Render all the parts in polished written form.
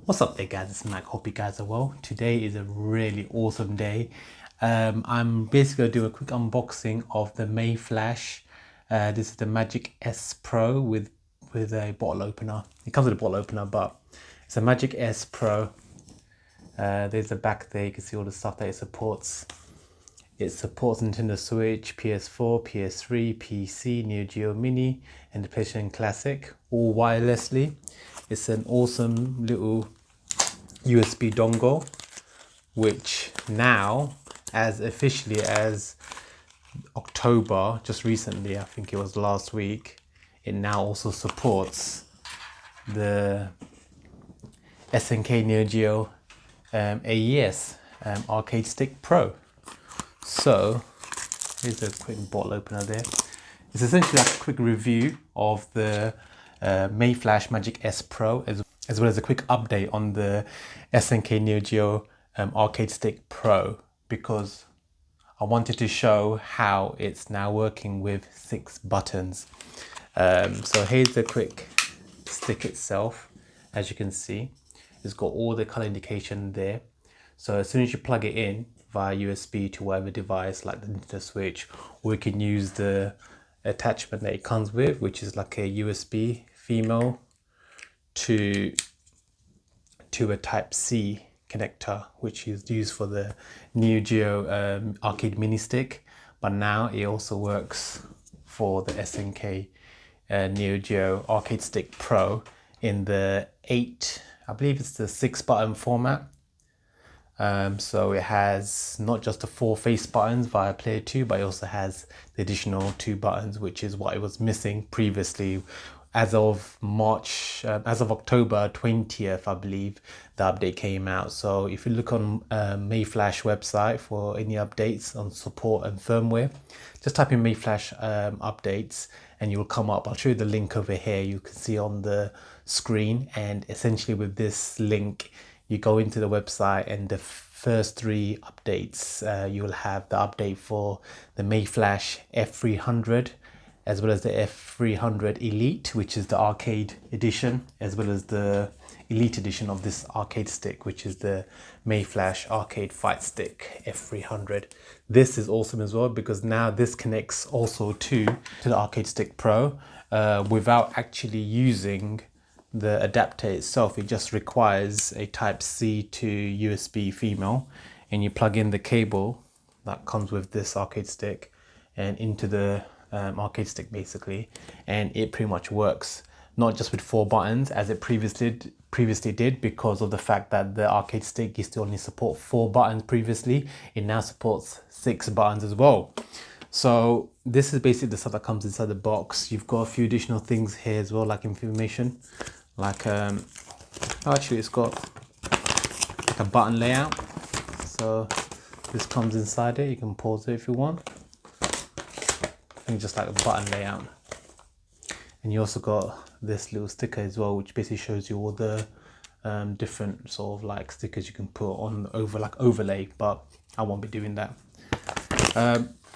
What's up there guys, it's Mac, hope you guys are well. Today is a really awesome day. I'm basically going to do a quick unboxing of the MAYFLASH. This is the Magic S Pro with a bottle opener. It comes with a bottle opener, but it's a Magic S Pro. There's the back there, you can see all the stuff that it supports. It supports Nintendo Switch, PS4, PS3, PC, Neo Geo Mini, and the PlayStation Classic, all wirelessly. It's an awesome little USB dongle, which now, as officially as October, just recently, I think it was last week, it now also supports the SNK Neo Geo AES Arcade Stick Pro. So here's a quick bottle opener there. It's essentially like a quick review of the MAYFLASH Magic S Pro, as well as a quick update on the SNK Neo Geo Arcade Stick Pro, because I wanted to show how it's now working with 6 buttons. So here's the quick stick itself. As you can see, it's got all the color indication there. So as soon as you plug it in via USB to whatever device like the Nintendo Switch, or you can use the attachment that it comes with, which is like a USB female to a Type-C connector, which is used for the Neo Geo arcade mini stick, but now it also works for the SNK Neo Geo Arcade Stick Pro in the 8, I believe it's the 6-button format. So it has not just the 4 face buttons via Player 2, but it also has the additional 2 buttons, which is what it was missing previously. As of October 20th, I believe, the update came out. So if you look on MAYFLASH website for any updates on support and firmware, just type in MAYFLASH updates and you will come up. I'll show you the link over here. You can see on the screen, and essentially with this link, you go into the website, and the first 3 updates, you will have the update for the MAYFLASH F300, as well as the F300 Elite, which is the arcade edition, as well as the Elite edition of this arcade stick, which is the MAYFLASH Arcade Fight Stick F300. This is awesome as well, because now this connects also to the Arcade Stick Pro without actually using the adapter itself. It just requires a Type-C to USB female, and you plug in the cable that comes with this arcade stick and into the arcade stick basically, and it pretty much works, not just with 4 buttons as it previously did, because of the fact that the arcade stick used to only support 4 buttons previously. It now supports 6 buttons as well. So this is basically the stuff that comes inside the box. You've got a few additional things here as well, like information, like actually it's got like a button layout. So this comes inside it. You can pause it if you want. And just like a button layout. And you also got this little sticker as well, which basically shows you all the different sort of like stickers you can put on overlay, but I won't be doing that.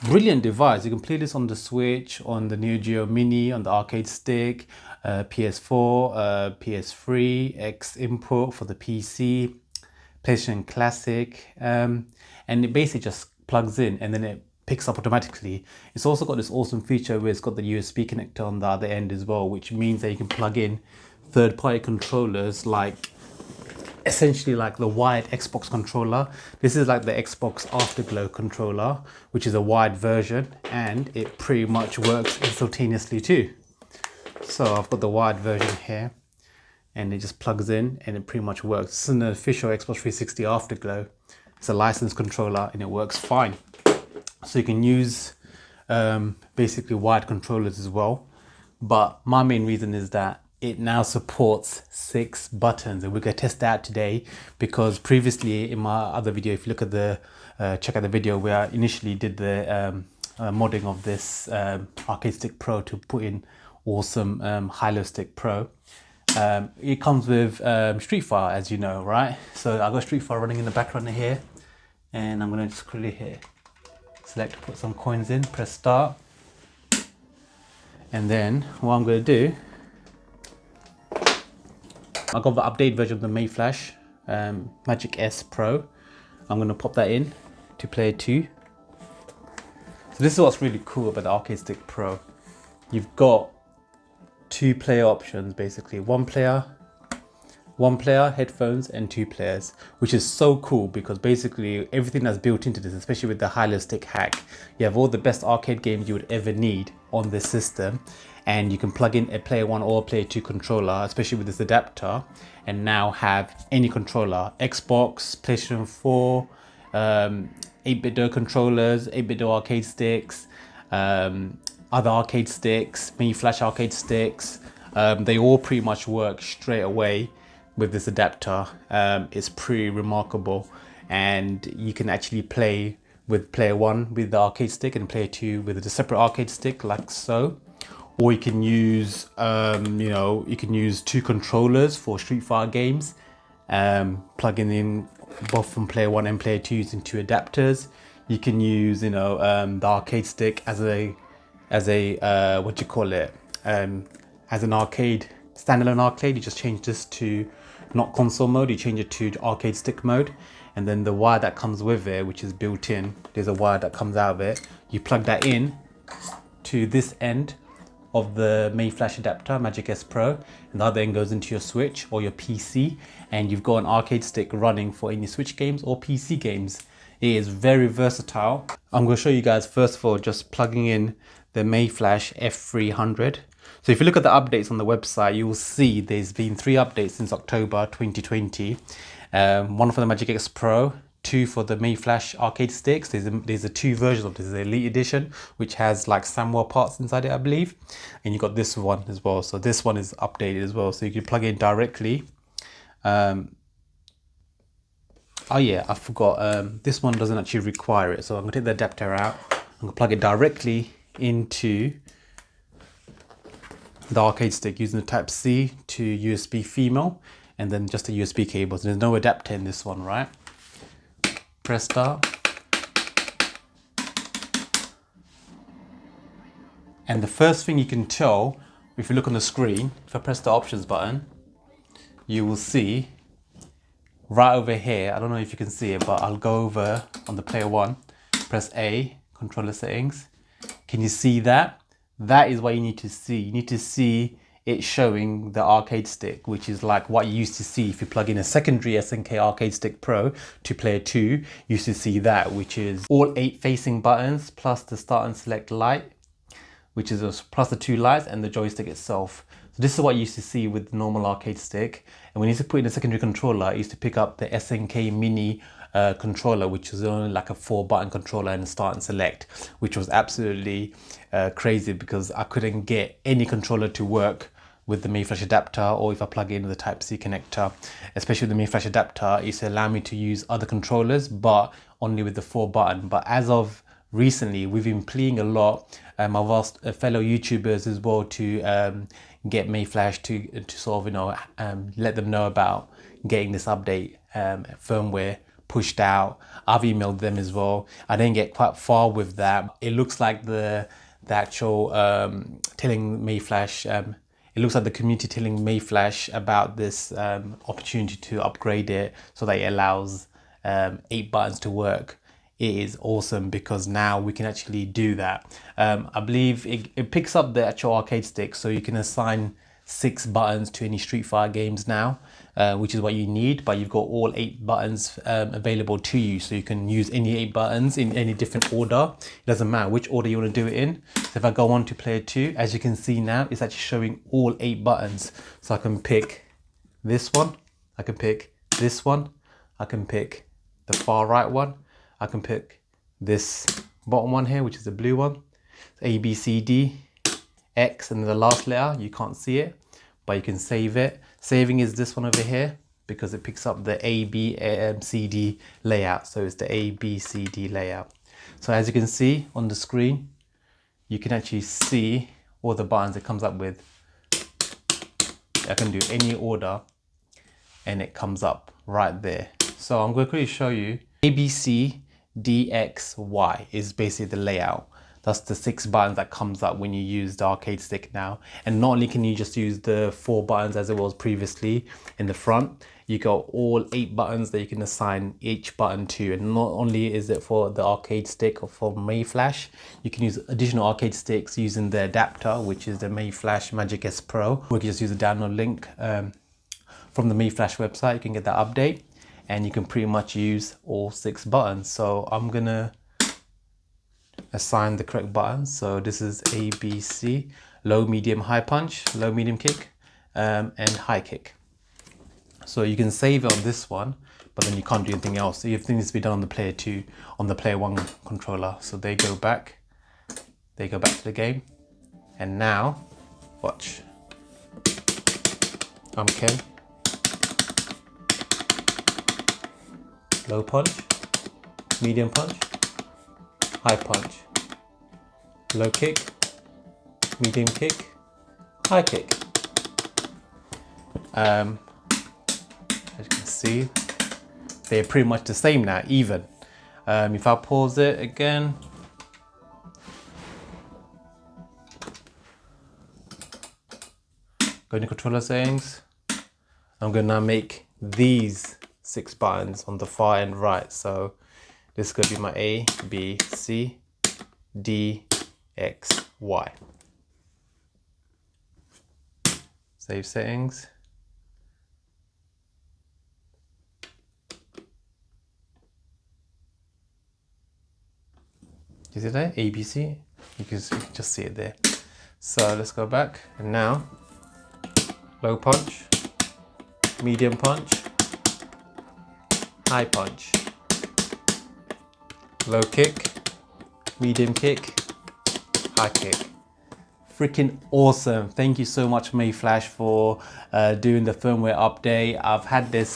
Brilliant device. You can play this on the Switch, on the Neo Geo Mini, on the arcade stick, PS4, PS3, X input for the PC, PlayStation Classic, and it basically just plugs in and then it picks up automatically. It's also got this awesome feature where it's got the USB connector on the other end as well, which means that you can plug in third-party controllers, like essentially like the wired Xbox controller. This is like the Xbox Afterglow controller, which is a wired version, and it pretty much works instantaneously too. So I've got the wired version here, and it just plugs in and it pretty much works. This is an official Xbox 360 Afterglow. It's a licensed controller and it works fine. So you can use basically wired controllers as well. But my main reason is that it now supports 6 buttons, and we're going to test that out today, because previously in my other video, if you look at the check out the video where I initially did the modding of this Arcade Stick Pro to put in awesome HYLOSTIC Pro, it comes with Street Fighter, as you know, right? So I've got Street Fighter running in the background here, and I'm going to just quickly here select, put some coins in, press start, and then what I'm going to do I got the updated version of the MAYFLASH Magic S Pro. I'm going to pop that in to player 2. So this is what's really cool about the Arcade Stick Pro. You've got 2 player options basically. One player, headphones, and 2 players, which is so cool because basically everything that's built into this, especially with the HYLOSTIC hack, you have all the best arcade games you would ever need on this system, and you can plug in a player 1 or player 2 controller, especially with this adapter, and now have any controller, Xbox, PlayStation 4, 8BitDo controllers, 8BitDo arcade sticks, other arcade sticks, MAYFLASH arcade sticks. They all pretty much work straight away with this adapter. It's pretty remarkable, and you can actually play with player 1 with the arcade stick and player 2 with a separate arcade stick, like so. Or you can use, you can use 2 controllers for Street Fighter games, plugging in both from player 1 and player 2 using 2 adapters. You can use, the arcade stick as a as an arcade, standalone arcade. You just change this to not console mode, you change it to arcade stick mode, and then the wire that comes with it, which is built in, there's a wire that comes out of it, you plug that in to this end of the MAYFLASH adapter, Magic S Pro, and the other end goes into your Switch or your PC, and you've got an arcade stick running for any Switch games or PC games. It is very versatile. I'm going to show you guys first of all just plugging in the MAYFLASH F300. So if you look at the updates on the website, you will see there's been 3 updates since October 2020. 1 for the Magic X Pro, 2 for the MAYFLASH arcade sticks. There's a 2 versions of this. There's the Elite Edition, which has like Samuel parts inside it, I believe. And you got this one as well. So this one is updated as well. So you can plug in directly. Oh yeah, I forgot. This one doesn't actually require it. So I'm gonna take the adapter out. I'm gonna plug it directly into the arcade stick using the Type C to USB female, and then just a USB cable. So there's no adapter in this one, right? Press start. And the first thing you can tell, if you look on the screen, if I press the options button, you will see right over here, I don't know if you can see it, but I'll go over on the player 1, press A, controller settings. Can you see that? That is what you need to see. You need to see it showing the arcade stick, which is like what you used to see if you plug in a secondary SNK arcade stick Pro to player 2. You used to see that, which is all 8 facing buttons plus the start and select light, which is plus the 2 lights and the joystick itself. So this is what you used to see with the normal arcade stick. And when you used to put in a secondary controller, it used to pick up the SNK mini controller, which was only like a 4-button controller and start and select, which was absolutely crazy because I couldn't get any controller to work with the MAYFLASH adapter, or if I plug in the Type C connector. Especially with the MAYFLASH adapter, it used to allow me to use other controllers, but only with the 4-button. But as of recently, we've been playing a lot. I've asked fellow YouTubers as well to get MAYFLASH to sort of, let them know about getting this update, firmware pushed out. I've emailed them as well. I didn't get quite far with that. It looks like the actual telling MAYFLASH, it looks like the community telling MAYFLASH about this opportunity to upgrade it so that it allows 8 buttons to work. It is awesome because now we can actually do that. I believe it picks up the actual arcade stick, so you can assign 6 buttons to any Street Fighter games now, which is what you need, but you've got all 8 buttons available to you, so you can use any 8 buttons in any different order. It doesn't matter which order you want to do it in. So if I go on to player 2, as you can see now, it's actually showing all 8 buttons. So I can pick this one, I can pick this one, I can pick the far right one, I can pick this bottom one here, which is the blue one. A, B, C, D, X, and the last letter, you can't see it, but you can save it. Saving is this one over here because it picks up the A, B, C, D layout. So it's the A, B, C, D layout. So as you can see on the screen, you can actually see all the buttons it comes up with. I can do any order and it comes up right there. So I'm going to quickly show you. A, B, C, D, X, Y is basically the layout. That's the 6 buttons that comes up when you use the arcade stick now. And not only can you just use the 4 buttons as it was previously in the front, you got all 8 buttons that you can assign each button to. And not only is it for the arcade stick or for MAYFLASH, you can use additional arcade sticks using the adapter, which is the MAYFLASH Magic S Pro. Or you can just use the download link from the MAYFLASH website. You can get that update and you can pretty much use all 6 buttons. So I'm gonna assign the correct buttons. So this is A, B, C, low, medium, high punch, low, medium kick, and high kick. So you can save it on this one, but then you can't do anything else. Everything needs to be done on the player 2, on the player 1 controller. So they go back to the game. And now, watch. I'm Ken. Low punch, medium punch, high punch, low kick, medium kick, high kick. As you can see, they're pretty much the same now, even. If I pause it again, go into controller settings, I'm gonna make these 6 buttons on the far and right. So this is going to be my A, B, C, D, X, Y. Save settings. You see that? A, B, C? You can just see it there. So let's go back. And now, low punch, medium punch, high punch, low kick, medium kick, high kick. Freaking awesome. Thank you so much, MAYFLASH, for doing the firmware update. I've had this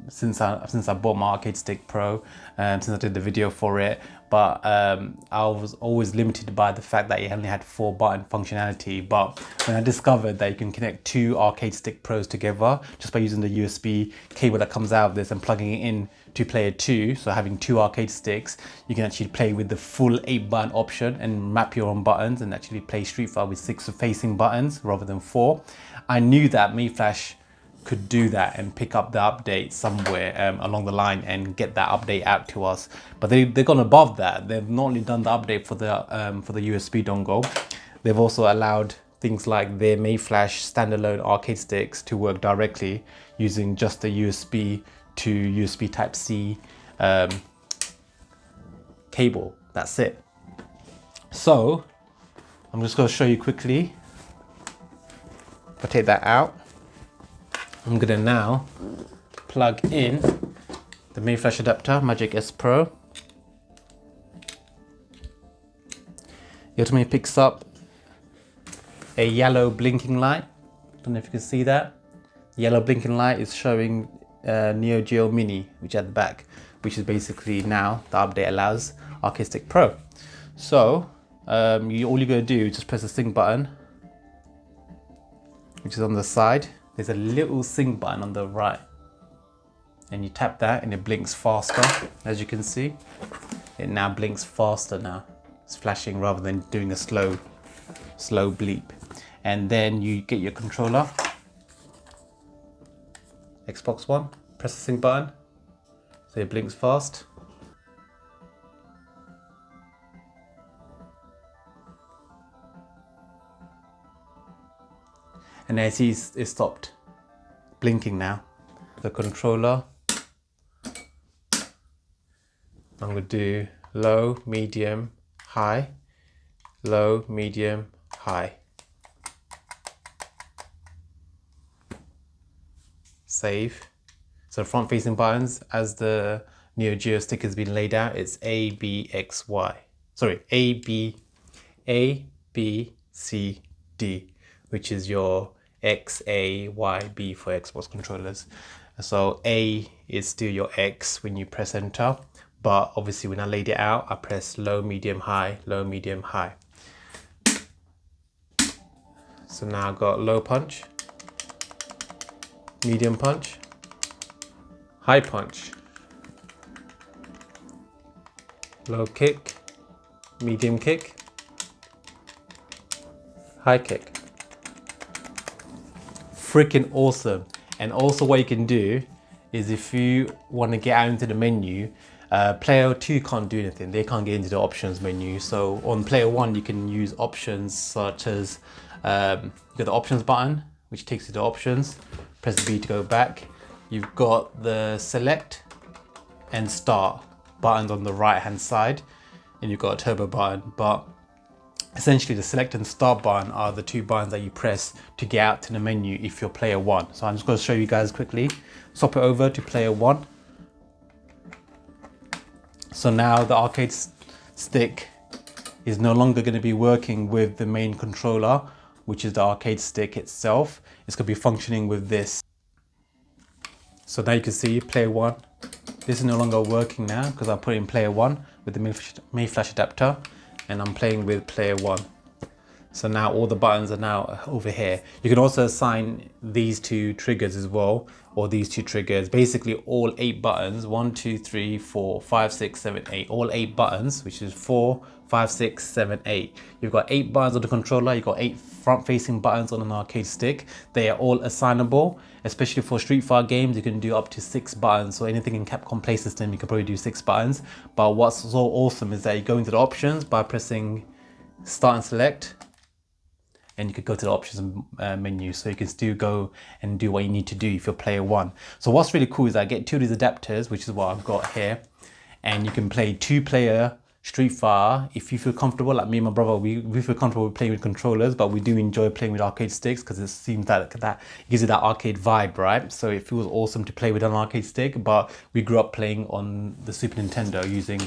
since I bought my Arcade Stick Pro, since I did the video for it. But I was always limited by the fact that it only had 4 button functionality. But when I discovered that you can connect 2 Arcade Stick Pros together just by using the USB cable that comes out of this and plugging it in to player 2, so having 2 arcade sticks, you can actually play with the full 8 button option and map your own buttons and actually play Street Fighter with 6 facing buttons rather than 4. I knew that MAYFLASH could do that and pick up the update somewhere along the line and get that update out to us. But they've gone above that. They've not only done the update for the USB dongle, they've also allowed things like their MAYFLASH standalone arcade sticks to work directly using just the USB to USB Type-C cable. That's it. So I'm just going to show you quickly. If I take that out, I'm going to now plug in the MAYFLASH adapter, Magic S Pro. It automatically picks up a yellow blinking light. Don't know if you can see that. The yellow blinking light is showing Neo Geo Mini, which is at the back, which is basically now the update allows Arcade Stick Pro. So all you're going to do is just press the sync button, which is on the side. There's a little sync button on the right, and you tap that and it blinks faster. As you can see, it now blinks faster now. It's flashing rather than doing a slow bleep. And then you get your controller, Xbox One, press the sync button, so it blinks fast. And as you see, it stopped blinking now. The controller, I'm going to do low, medium, high, low, medium, high. Save. So front facing buttons, as the Neo Geo stick has been laid out, it's A, B, X, Y. Sorry, A, B, C, D, which is your X, A, Y, B for Xbox controllers. So A is still your X when you press enter, but obviously when I laid it out, I press low, medium, high, low, medium, high. So now I've got low punch, medium punch, high punch, low kick, medium kick, high kick. Freaking awesome. And also what you can do is if you want to get out into the menu, player 2 can't do anything. They can't get into the options menu. So on player 1 you can use options such as you got the options button, which takes you to options. Press B to go back. You've got the select and start buttons on the right hand side, and you've got a turbo button. But essentially the select and start button are the two buttons that you press to get out to the menu if you're player 1. So I'm just going to show you guys quickly. Swap it over to player 1. So now the arcade stick is no longer going to be working with the main controller, which is the arcade stick itself. It's going to be functioning with this. So now you can see player 1. This is no longer working now because I put in player 1 with the MAYFLASH adapter, and I'm playing with player 1. So now all the buttons are now over here. You can also assign these two triggers as well, or these two triggers. Basically all 8 buttons, 1, 2, 3, 4, 5, 6, 7, 8. All 8 buttons, which is 4, 5, 6, 7, 8. You've got 8 buttons on the controller. You've got 8 front-facing buttons on an arcade stick. They are all assignable, especially for Street Fighter games. You can do up to 6 buttons. So anything in Capcom Play System, you can probably do 6 buttons. But what's so awesome is that you go into the options by pressing Start and Select, and you could go to the options menu, so you can still go and do what you need to do if you're player 1. So what's really cool is I get 2 of these adapters, which is what I've got here, and you can play 2-player Street Fighter if you feel comfortable. Like me and my brother, we feel comfortable playing with controllers, but we do enjoy playing with arcade sticks because it seems that it gives you that arcade vibe, right? So it feels awesome to play with an arcade stick, but we grew up playing on the Super Nintendo using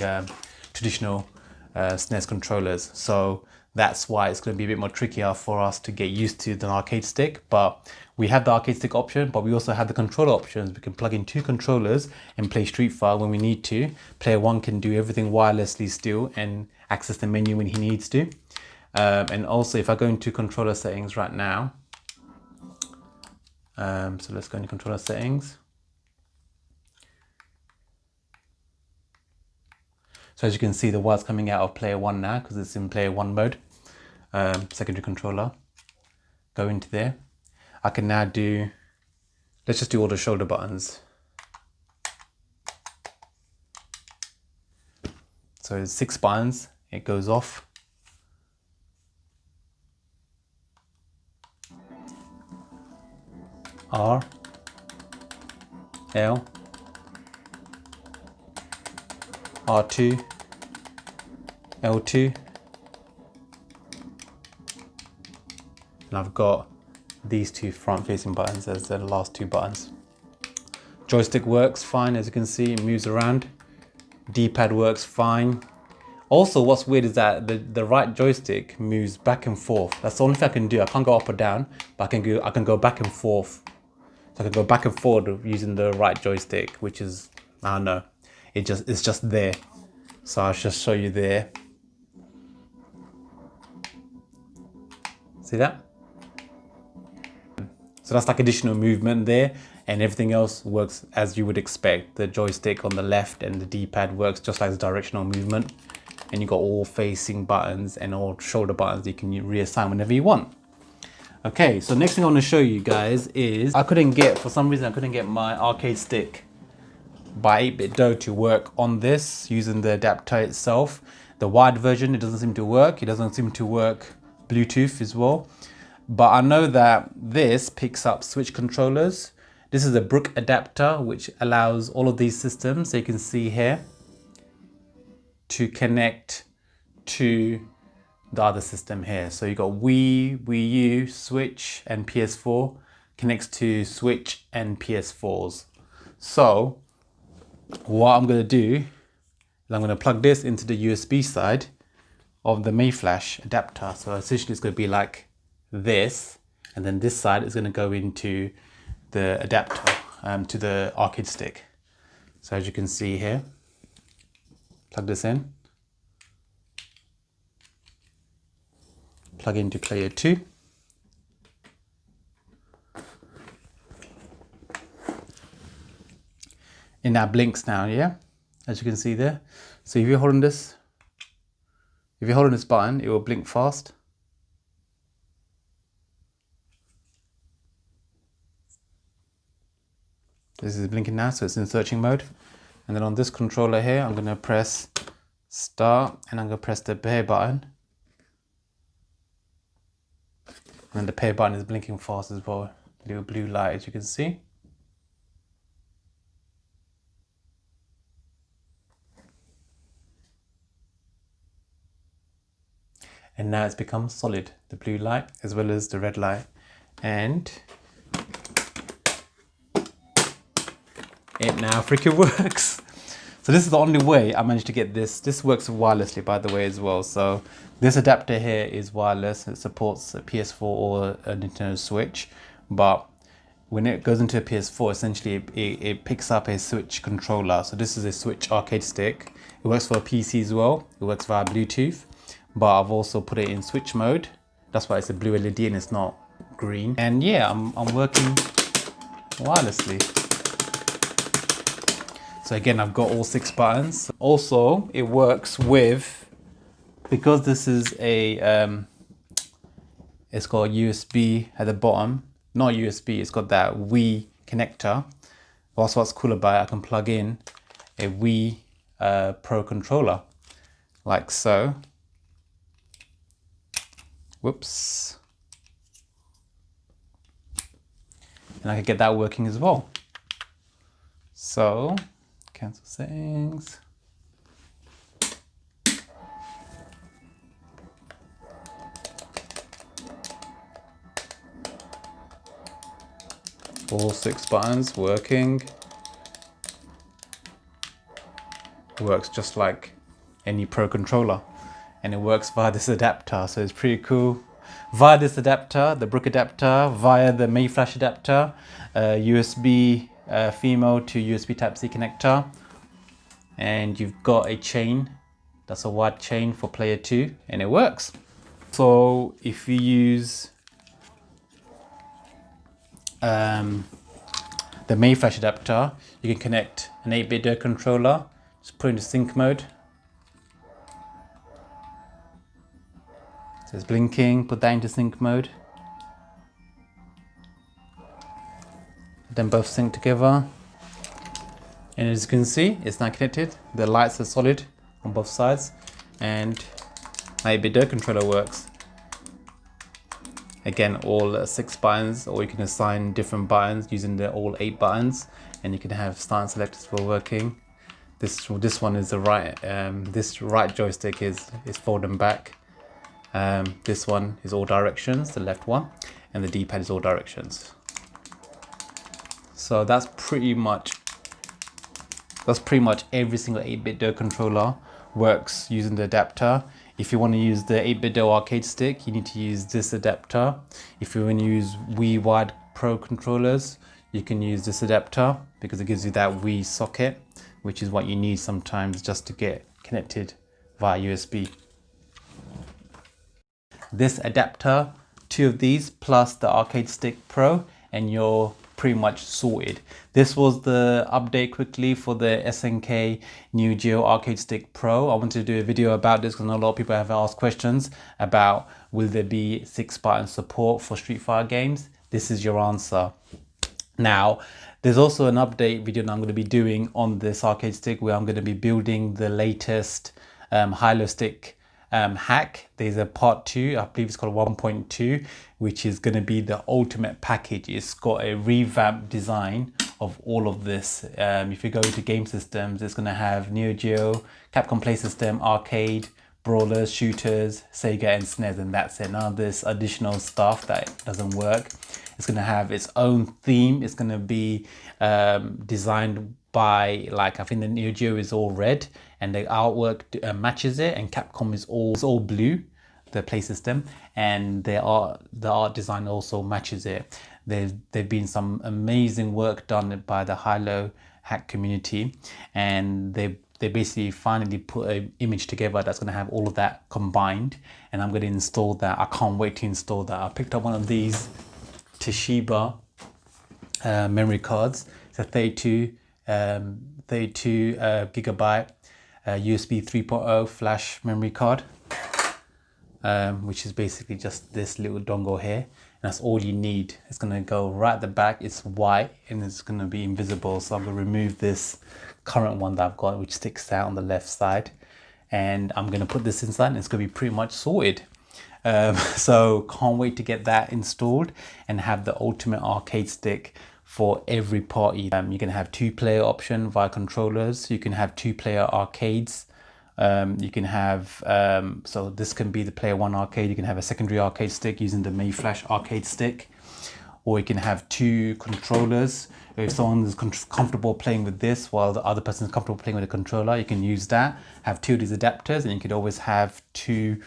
traditional SNES controllers. So that's why it's going to be a bit more trickier for us to get used to the arcade stick. But we have the arcade stick option, but we also have the controller options. We can plug in 2 controllers and play Street Fighter when we need to. Player 1 can do everything wirelessly still and access the menu when he needs to. And also if I go into controller settings right now, so let's go into controller settings. So as you can see, the wires coming out of player 1 now because it's in player 1 mode. Secondary controller. Go into there. I can now do, let's just do all the shoulder buttons. So it's 6 buttons. It goes off. R, L, R2, L2, and I've got these 2 front-facing buttons as the last 2 buttons. Joystick works fine, as you can see, it moves around. D-pad works fine. Also, what's weird is that the right joystick moves back and forth. That's the only thing I can do. I can't go up or down, but I can go back and forth. So I can go back and forward using the right joystick, which is, I don't know. It's just there. So I'll just show you there. See that? So that's like additional movement there, and everything else works as you would expect. The joystick on the left and the D-pad works just like the directional movement. And you've got all facing buttons and all shoulder buttons you can reassign whenever you want. Okay, so next thing I want to show you guys is for some reason I couldn't get my arcade stick by 8BitDo to work on this using the adapter itself. The wired version, it doesn't seem to work. It doesn't seem to work Bluetooth as well. But I know that this picks up Switch controllers. This is a Brook adapter, which allows all of these systems, so you can see here, to connect to the other system here. So you got Wii, Wii U, Switch, and PS4 connects to Switch and PS4s. So what I'm going to do is I'm going to plug this into the USB side of the MAYFLASH adapter. So essentially it's going to be like this, and then this side is going to go into the adapter to the arcade stick. So as you can see here, plug this in, plug into player 2. And that blinks now, yeah, as you can see there. So if you're holding this, If you hold on this button, it will blink fast. This is blinking now, so it's in searching mode. And then on this controller here, I'm going to press start, and I'm going to press the pair button. And the pair button is blinking fast as well. Little blue light, as you can see. And now it's become solid, the blue light as well as the red light. And it now freaking works. So this is the only way I managed to get this. This works wirelessly, by the way, as well. So this adapter here is wireless. It supports a PS4 or a Nintendo Switch. But when it goes into a PS4, essentially it picks up a Switch controller. So this is a Switch arcade stick. It works for a PC as well. It works via Bluetooth. But I've also put it in Switch mode. That's why it's a blue LED and it's not green. And yeah, I'm working wirelessly. So again, I've got all 6 buttons. Also, it works with, because this is a, it's got USB at the bottom, not USB, it's got that Wii connector. Also, what's cool about it, I can plug in a Wii Pro controller, like so. Whoops. And I can get that working as well. So, cancel settings. All 6 buttons working. It works just like any Pro controller. And it works via this adapter, so it's pretty cool. Via this adapter, the Brook adapter, via the MAYFLASH adapter, USB female to USB Type-C connector, and you've got a chain. That's a wide chain for player 2, and it works. So if you use the MAYFLASH adapter, you can connect an 8-bit controller, just put it into sync mode. So it's blinking, put that into sync mode. Then both sync together. And as you can see, it's now connected. The lights are solid on both sides. And my 8-bit controller works. Again, all 6 buttons, or you can assign different buttons using the all 8 buttons. And you can have start and select for working. This one is the right, this right joystick is folding back. This one is all directions, the left one, and the D-pad is all directions. So that's pretty much every single 8-bit controller works using the adapter. If you want to use the 8-bit arcade stick, you need to use this adapter. If you want to use Wii Wide Pro controllers, you can use this adapter because it gives you that Wii socket, which is what you need sometimes just to get connected via USB. This adapter, 2 of these plus the Arcade Stick Pro, and you're pretty much sorted. This was the update quickly for the SNK Neo Geo Arcade Stick Pro. I wanted to do a video about this because I know a lot of people have asked questions about will there be 6-button support for Street Fighter games. This is your answer. Now, there's also an update video that I'm going to be doing on this arcade stick where I'm going to be building the latest HYLOSTIC hack. There's a part 2, I believe it's called 1.2, which is going to be the ultimate package. It's got a revamped design of all of this. If you go to game systems, it's going to have Neo Geo, Capcom Play System, arcade, brawlers, shooters, Sega and SNES, and that's it. None of this additional stuff that doesn't work. It's going to have its own theme. It's going to be designed by, like, I think the Neo Geo is all red and the artwork matches it, and Capcom is all blue, the play system, and the art design also matches it. There's been some amazing work done by the Hylo hack community, and they basically finally put an image together that's going to have all of that combined, and I'm going to install that. I can't wait to install that. I picked up one of these Toshiba memory cards. It's a 32 gigabyte USB 3.0 flash memory card. which is basically just this little dongle here. And that's all you need. It's going to go right at the back. It's white and it's going to be invisible. So I'm going to remove this current one that I've got, which sticks out on the left side. And I'm going to put this inside and it's going to be pretty much sorted. So can't wait to get that installed and have the ultimate arcade stick for every party. You can have 2-player option via controllers. You can have 2-player arcades. You can have, so this can be the player 1 arcade. You can have a secondary arcade stick using the MAYFLASH arcade stick, or you can have 2 controllers. If someone is comfortable playing with this while the other person is comfortable playing with a controller, you can use that. Have 2 of these adapters, and you could always have 2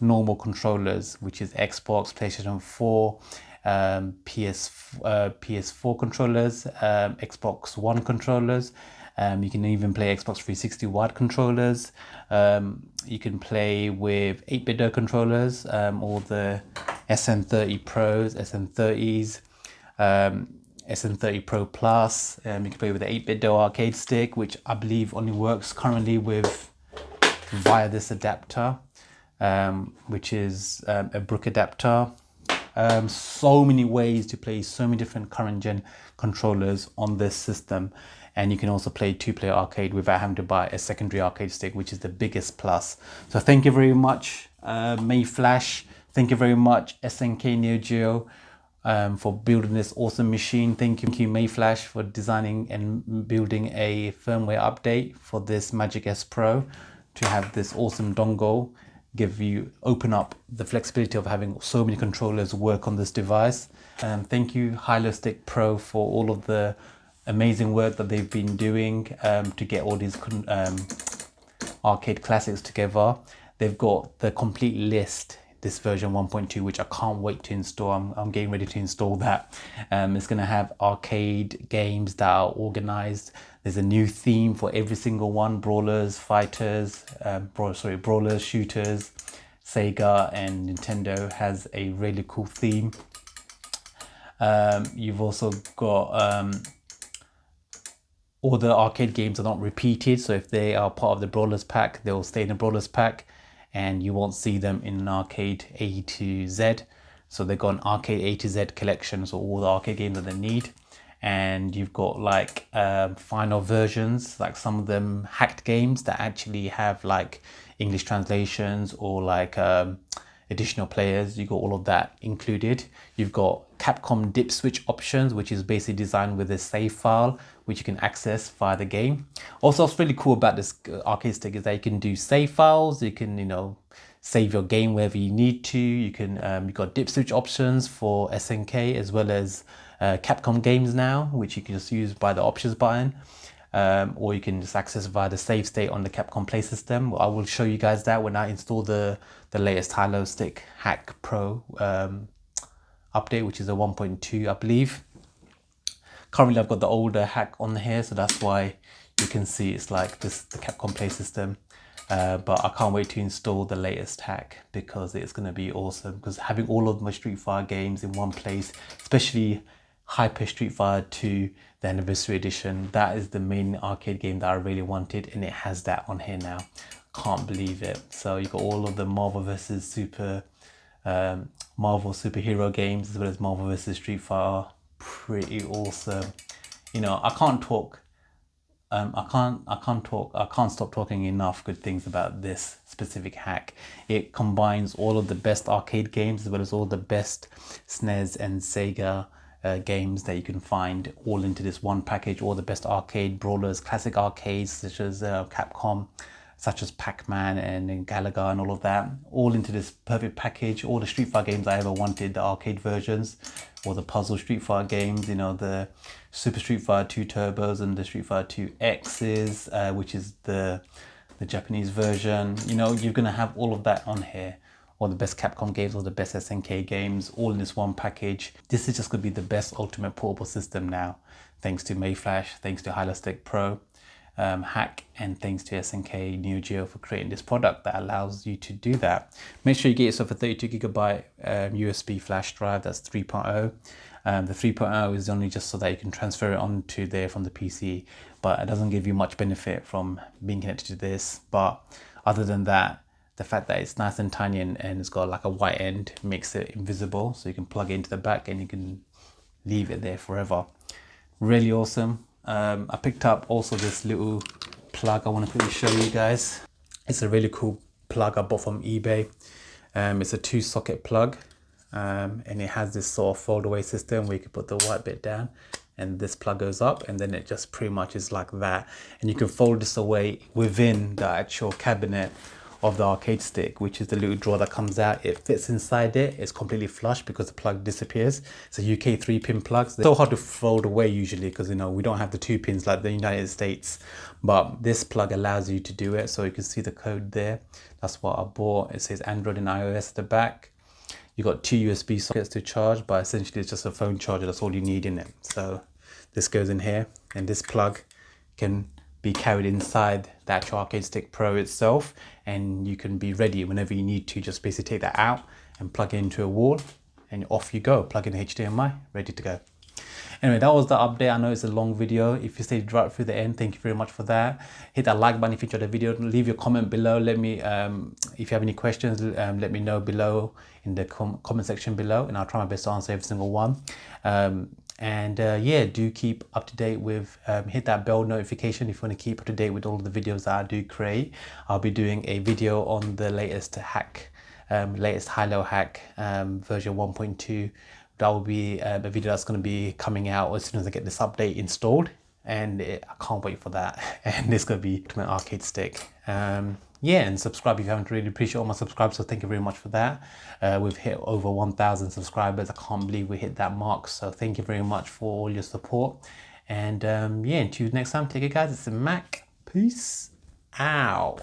normal controllers, which is Xbox, PlayStation 4, PS4 controllers, Xbox One controllers. You can even play Xbox 360 wide controllers. You can play with 8-bit controllers, all the SN30 Pros, SN30s, SN30 Pro Plus. You can play with the 8-bit arcade stick, which I believe only works currently with via this adapter, which is a brick adapter. So many ways to play so many different current gen controllers on this system. And you can also play 2-player arcade without having to buy a secondary arcade stick, which is the biggest plus. So thank you very much, MAYFLASH. Thank you very much, SNK Neo Geo, for building this awesome machine. Thank you, MAYFLASH, for designing and building a firmware update for this Magic S Pro to have this awesome dongle. Open up the flexibility of having so many controllers work on this device. Thank you, HYLOSTIC Pro, for all of the amazing work that they've been doing to get all these arcade classics together. They've got the complete list, this version 1.2, which I can't wait to install. I'm getting ready to install that. It's going to have arcade games that are organized. There's a new theme for every single one: brawlers, fighters, brawlers, shooters. Sega and Nintendo has a really cool theme. You've also got all the arcade games are not repeated, so if they are part of the Brawlers pack, they'll stay in the Brawlers pack and you won't see them in an arcade A to Z. So they've got an arcade A to Z collection, so all the arcade games that they need. And you've got like final versions, like some of them hacked games that actually have like English translations or like additional players. You got all of that included. You've got Capcom dip switch options, which is basically designed with a save file which you can access via the game. Also, what's really cool about this arcade stick is that you can do save files. You can, save your game wherever you need to. You can you've got dip switch options for SNK as well as Capcom games now, which you can just use by the options button. Or you can just access via the save state on the Capcom Play system. I will show you guys that when I install the latest HYLOSTIC Hack Pro update, which is a 1.2, I believe. Currently, I've got the older hack on here, so that's why you can see it's like this, the Capcom Play system. But I can't wait to install the latest hack because it's going to be awesome. Because having all of my Street Fighter games in one place, especially Hyper Street Fighter 2, the Anniversary Edition, that is the main arcade game that I really wanted, and it has that on here now. Can't believe it. So you got all of the Marvel vs Marvel superhero games as well as Marvel vs Street Fighter. Pretty awesome. I can't talk. I can't stop talking enough good things about this specific hack. It combines all of the best arcade games as well as all the best SNES and Sega games that you can find all into this one package. All the best arcade brawlers, classic arcades such as Capcom, such as Pac-Man and Galaga and all of that, all into this perfect package. All the Street Fighter games I ever wanted, the arcade versions, or the puzzle Street Fighter games, the Super Street Fighter 2 Turbos and the Street Fighter 2 X's, which is the Japanese version. You're gonna have all of that on here. All the best Capcom games, all the best SNK games, all in this one package. This is just gonna be the best ultimate portable system now, thanks to MAYFLASH, thanks to HYLOSTIC Pro hack, and thanks to SNK Neo Geo for creating this product that allows you to do that. Make sure you get yourself a 32GB USB flash drive. That's 3.0. The 3.0 is only just so that you can transfer it onto there from the PC, but it doesn't give you much benefit from being connected to this. But other than that, the fact that it's nice and tiny and it's got like a white end makes it invisible, so you can plug it into the back and you can leave it there forever. Really awesome. I picked up also this little plug I want to quickly show you guys. It's a really cool plug I bought from eBay. It's a 2-socket plug, and it has this sort of fold away system where you can put the white bit down and this plug goes up, and then it just pretty much is like that, and you can fold this away within the actual cabinet of the arcade stick, which is the little drawer that comes out. It fits inside it. It's completely flush because the plug disappears. It's a UK 3-pin plug. They're so hard to fold away usually because, you know, we don't have the 2 pins like the United States, but this plug allows you to do it. So you can see the code there. That's what I bought. It says Android and iOS at the back. You got 2 USB sockets to charge, but essentially it's just a phone charger. That's all you need in it. So this goes in here, and this plug can be carried inside the actual Arcade Stick Pro itself, and you can be ready whenever you need to. Just basically take that out and plug it into a wall and off you go. Plug in the HDMI, ready to go. Anyway, that was the update. I know it's a long video. If you stayed right through the end, thank you very much for that. Hit that like button if you enjoyed the video. Leave your comment below. Let me, if you have any questions, let me know below in the comment section below, and I'll try my best to answer every single one. Yeah, do keep up to date with, hit that bell notification if you want to keep up to date with all of the videos that I do create. I'll be doing a video on the latest hack, latest Hylo hack, version 1.2. That will be a video that's going to be coming out as soon as I get this update installed, and I can't wait for that. And it's going to be to my arcade stick. Yeah, and subscribe if you haven't. Really appreciate all my subscribers, so thank you very much for that. We've hit over 1,000 subscribers. I can't believe we hit that mark, so thank you very much for all your support. And yeah, until next time, take care guys. It's Mac. Peace out.